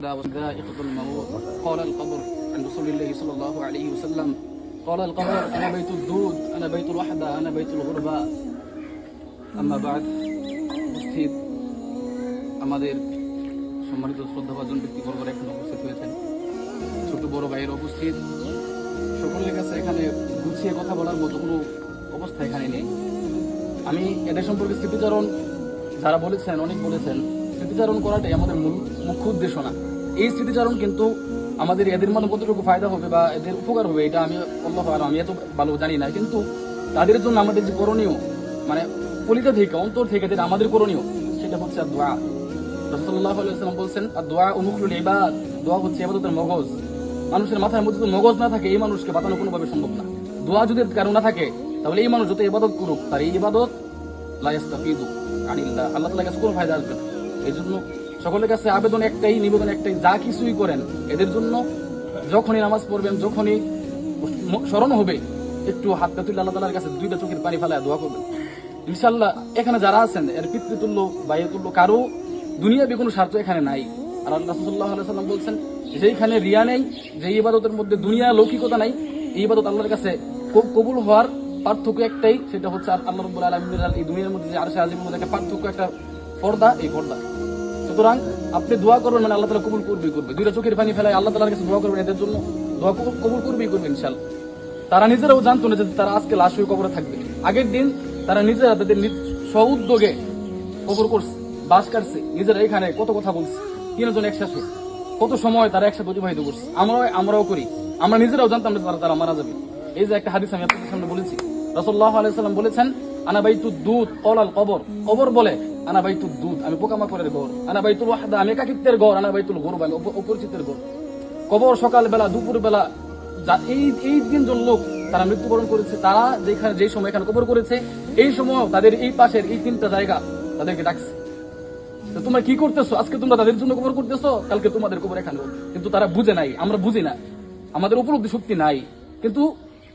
ذائقة الموت قال القبر عن رسول الله صلى الله عليه وسلم قال القبر أنا بيت الدود أنا بيت الوحدة أنا بيت الغرباء أما بعد উপস্থিত আমাদের সম্মানিত শ্রদ্ধাভাজন ব্যক্তিবর্গ এখন উপস্থিত হয়েছেন, ছোট বড় ভাইয়ের উপস্থিত, সকলের কাছে এখানে গুছিয়ে কথা বলার মতো কোনো অবস্থা এখানে নেই। আমি এদের সম্পর্কে স্মৃতিচারণ যারা বলেছেন, অনেক বলেছেন, স্মৃতিচারণ করাটাই আমাদের মুখ্য উদ্দেশ্য না। এই স্মৃতিচারণ কিন্তু আমাদের এদের মানে কতটুকু ফায়দা হবে বা এদের উপকার হবে এটা আমি আমি এত ভালো জানি না, কিন্তু তাদের জন্য আমাদের যে করণীয়, মানে কলিজা থেকে অন্তর থেকে যেটা আমাদের করণীয় সেটা হচ্ছে দোয়া। রাসূলুল্লাহ সাল্লাল্লাহু আলাইহি ওয়াসাল্লাম বলছেন দোয়া মুখলুল ইবাদ, দোয়া হচ্ছে ইবাদতের মগজ। মানুষের মাথার মধ্যে যদি মগজ না থাকে এই মানুষকে বাঁচানো কোনোভাবে সম্ভব না। দোয়া যদি কারো না থাকে তাহলে এই মানুষ যত ইবাদত করুক তার এই ইবাদত লা ইস্তাফিদু আনিল্লাহ, আল্লাহ তাআলার কাছে কোনো ফায়দা আসবে না। এই জন্য সকলের কাছে আবেদন একটাই, নিবেদন একটাই, যা কিছুই করেন এদের জন্য যখনই নামাজ পড়বেন, যখনই স্মরণ হবে একটু হাতটা তুলে আল্লাহ তাআলার কাছে দুইটা চোখের পানি ফেলায় দোয়া করবেন। ইনশাআল্লাহ এখানে যারা আছেন এর পিতৃতুল্য ভাইয়েতুল্য কারো দুনিয়াবি কোনো স্বার্থ এখানে নাই। আর রাসূলুল্লাহ সাল্লাল্লাহু আলাইহি ওয়াসাল্লাম বলছেন যেখানে রিয়া নেই, যে ইবাদতের মধ্যে দুনিয়া লৌকিকতা নাই, এই ইবাদত আল্লাহর কাছে কবুল হওয়ার পার্থক্য একটাই, সেটা হচ্ছে আল্লাহ রাব্বুল আলামিনের এই দুনিয়ার মধ্যে যে আরশে আজিমের মধ্যে একটা পার্থক্য, একটা পর্দা, এই পর্দা। সুতরাং আপনি দোয়া করবেন মানে আল্লাহ তাআলা কবুল করবেই করবে। দুইটা চোখের পানি ফেলায় আল্লাহ তাআলার কাছে দোয়া করবেন, এদের জন্য দোয়া কবুল করবেই করবে ইনশাআল্লাহ। তারা নিজেরাও জানতো না যে তারা আজকে লাশ হয়ে কবরে থাকবে। আগের দিন তারা নিজেরা তাদের স্ব-উদ্যোগে কবর করছে, বাস কাটছে, নিজেরা এখানে কত কথা বলছে, তিনজন একসাথে কত সময় তারা একসাথে অতিবাহিত করছে। আমরাও করি, আমরা নিজেরাও জানতাম যে তারা মারা যাবে। এই যে একটা হাদিস আমি আপনাদের সামনে বলেছি, রাসূলুল্লাহ সাল্লাল্লাহু আলাইহি ওয়াসাল্লাম বলেছেন আনা বাইতুদ দুদ ক্বালাল কবর, কবর বলে আনা বাইতুদ দুদ, আমি পোকামাকড়ের ঘর, আনা বাইতুল ওয়াহদা, আমি একাকিত্বের ঘর, আনা বাইতুল গুরবা, আমি অপরিচিতের ঘর। কবর সকাল বেলা দুপুর বেলা এই তিনজন লোক তারা মৃত্যুবরণ করেছে, তারা যে সময় এখানে কবর করেছে এই সময় তাদের এই পাশের এই তিনটা জায়গা তাদেরকে ডাকছে, তোমরা কি করতেছো, আজকে তোমরা তাদের জন্য কবর করতেছো, কালকে তোমাদের কবর এখানে। কিন্তু তারা বুঝে নাই, আমরা বুঝি না, আমাদের উপলব্ধি শক্তি নাই। কিন্তু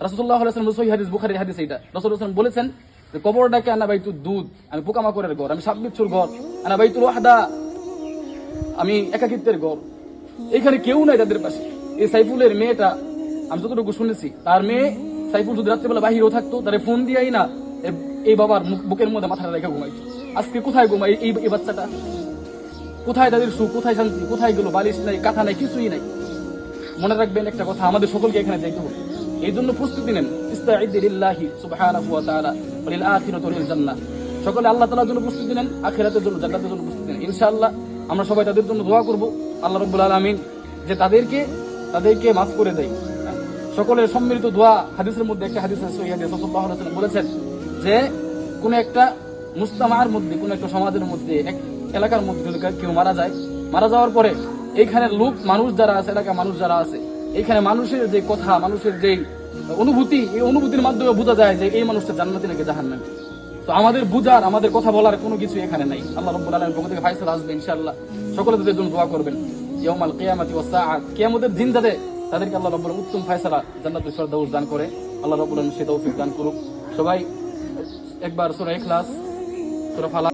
রাসূলুল্লাহ সাল্লাল্লাহু আলাইহি ওয়াসাল্লাম সহিহ হাদিস, বুখারীর হাদিস, এটা রাসূলুল্লাহ সাল্লাল্লাহু আলাইহি ওয়াসাল্লাম বলেছেন যে কবরটাকে আনা বাইতুদ দুদ, আমি পোকামাকড়ের ঘর, আমি সাপ বিচ্ছুর ঘর, আনা বাইতুল ওয়াহদা, আমি একাকিত্বের ঘর। এখানে কেউ নাই তাদের পাশে। এই সাইফুলের মেয়েটা আমি যতটুকু শুনেছি, তার মেয়ে সাইফুল যদি রাত্রেবেলা বাহিরেও থাকতো তারে ফোন দিয়াই না এই বাবার বুকের মধ্যে মাথাটা রেখে ঘুমাইতো। আজকে কোথায় ঘুমাই এই বাচ্চাটা? কোথায় তাদের সুখ, কোথায় শান্তি, কোথায় গেল? বালিশ নাই, কাঁথা নাই, কিছুই নাই। মনে রাখবেন একটা কথা, আমাদের সকলকে এখানে যাইতে হবে। এই জন্য প্রস্তুতি নেন, ইস্তাইদ্দু লিল্লাহি সুবহানাহু ওয়া তাআলা ওয়া লিল আখিরাতি লিল জান্নাহ। সকলে আল্লাহ তাআলার জন্য প্রস্তুতি নেন, আখিরাতের জন্য, জান্নাতের জন্য প্রস্তুতি নেন। ইনশাআল্লাহ আমরা সবাই তাদের জন্য দোয়া করব, আল্লাহ রাব্বুল আলামিন যে তাদেরকে মাফ করে দেয়। সকলের সম্মিলিত দোয়া, হাদিসের মধ্যে একটা হাদিস আছে, সহিহ হাদিস, রাসূলুল্লাহ সাল্লাল্লাহু আলাইহি ওয়াসাল্লাম বলেছেন যে কোন একটা মুজতামার মধ্যে, কোন একটা সমাজের মধ্যে, এক এলাকার মধ্যে যদি কেউ মারা যায়, মারা যাওয়ার পরে এইখানের লোক মানুষ যারা আছে, এলাকার মানুষ যারা আছে, এইখানে মানুষের যে কথা, মানুষের যে অনুভূতি, এই অনুভূতির মাধ্যমে বোঝা যায় যে এই মানুষটা জান্নাতি নাকি জাহান্নামী। তো আমাদের বুঝার, আমাদের কথা বলার কোনো কিছু এখানে নাই। আল্লাহ রাব্বুল আলামিনের পক্ষ থেকে ফায়সালা আসবে ইনশাআল্লাহ। সকলে তাদের জন্য দোয়া করবেন। ইয়াউমাল কিয়ামাতি ওয়াস সাআত, কিয়ামতের দিন তাদেরকে আল্লাহ রাব্বুল উত্তম ফায়সালা, জান্নাতুল ফিরদাউস দান করে আল্লাহ রাব্বুল আলামিন সে তৌফিক দান করুক। সবাই একবার সূরা ইখলাস, সূরা ফালাক